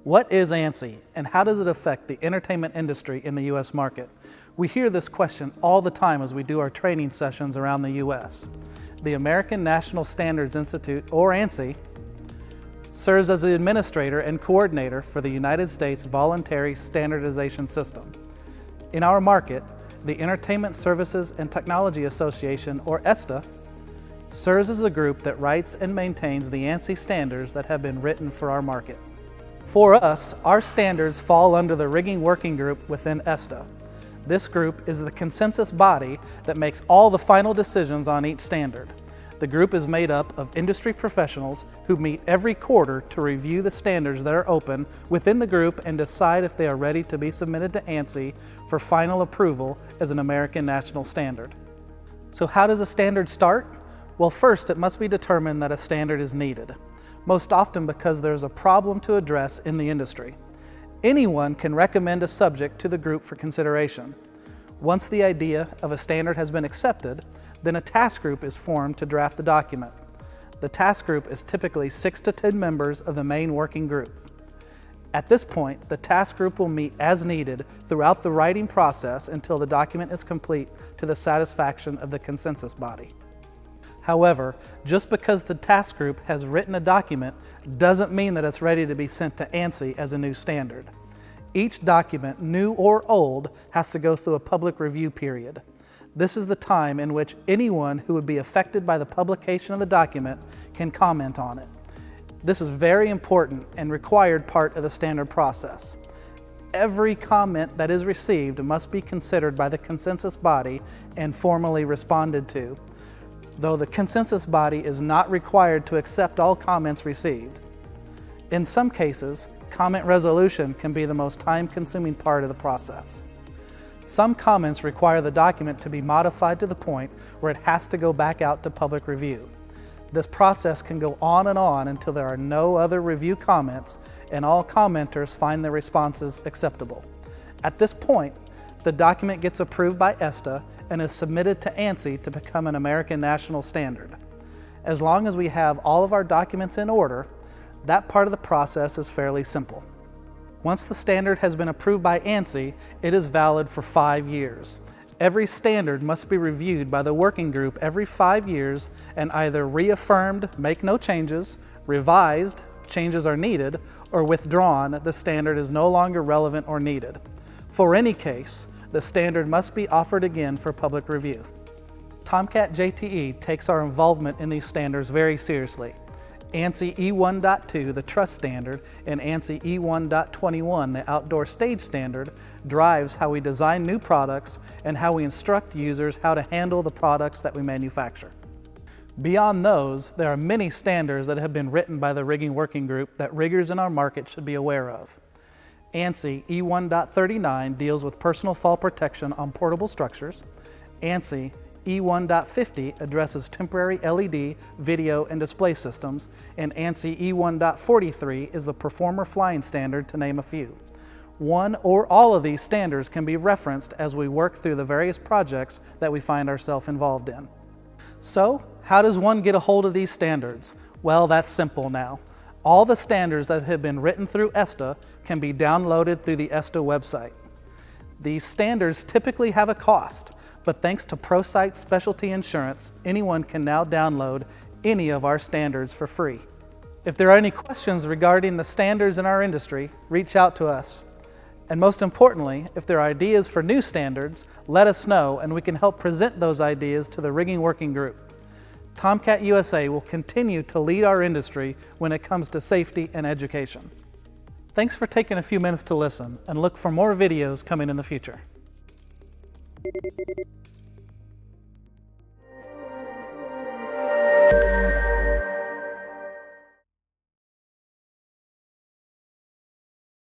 What is ANSI and how does it affect the entertainment industry in the U.S. market? We hear this question all the time as we do our training sessions around the U.S. The American National Standards Institute, or ANSI, serves as the administrator and coordinator for the United States Voluntary Standardization System. In our market, the Entertainment Services and Technology Association, or ESTA, serves as the group that writes and maintains the ANSI standards that have been written for our market. For us, our standards fall under the Rigging Working Group within ESTA. This group is the consensus body that makes all the final decisions on each standard. The group is made up of industry professionals who meet every quarter to review the standards that are open within the group and decide if they are ready to be submitted to ANSI for final approval as an American national standard. So how does a standard start? Well, first it must be determined that a standard is needed, most often because there's a problem to address in the industry. Anyone can recommend a subject to the group for consideration. Once the idea of a standard has been accepted, then a task group is formed to draft the document. The task group is typically 6 to 10 members of the main working group. At this point, the task group will meet as needed throughout the writing process until the document is complete to the satisfaction of the consensus body. However, just because the task group has written a document doesn't mean that it's ready to be sent to ANSI as a new standard. Each document, new or old, has to go through a public review period. This is the time in which anyone who would be affected by the publication of the document can comment on it. This is very important and required part of the standard process. Every comment that is received must be considered by the consensus body and formally responded to, though the consensus body is not required to accept all comments received. In some cases, comment resolution can be the most time-consuming part of the process. Some comments require the document to be modified to the point where it has to go back out to public review. This process can go on and on until there are no other review comments and all commenters find the responses acceptable. At this point, the document gets approved by ESTA and is submitted to ANSI to become an American national standard. As long as we have all of our documents in order, that part of the process is fairly simple. Once the standard has been approved by ANSI, it is valid for 5 years. Every standard must be reviewed by the working group every 5 years and either reaffirmed, make no changes, revised, changes are needed, or withdrawn, the standard is no longer relevant or needed. For any case, the standard must be offered again for public review. Tomcat JTE takes our involvement in these standards very seriously. ANSI E1.2, the truss standard, and ANSI E1.21, the outdoor stage standard, drives how we design new products and how we instruct users how to handle the products that we manufacture. Beyond those, there are many standards that have been written by the Rigging Working Group that riggers in our market should be aware of. ANSI E1.39 deals with personal fall protection on portable structures. ANSI E1.50 addresses temporary LED, video, and display systems, and ANSI E1.43 is the performer flying standard, to name a few. One or all of these standards can be referenced as we work through the various projects that we find ourselves involved in. So, how does one get a hold of these standards? Well, that's simple now. All the standards that have been written through ESTA can be downloaded through the ESTA website. These standards typically have a cost, but thanks to ProSite Specialty Insurance, anyone can now download any of our standards for free. If there are any questions regarding the standards in our industry, reach out to us. And most importantly, if there are ideas for new standards, let us know and we can help present those ideas to the Rigging Working Group. Tomcat USA will continue to lead our industry when it comes to safety and education. Thanks for taking a few minutes to listen, and look for more videos coming in the future.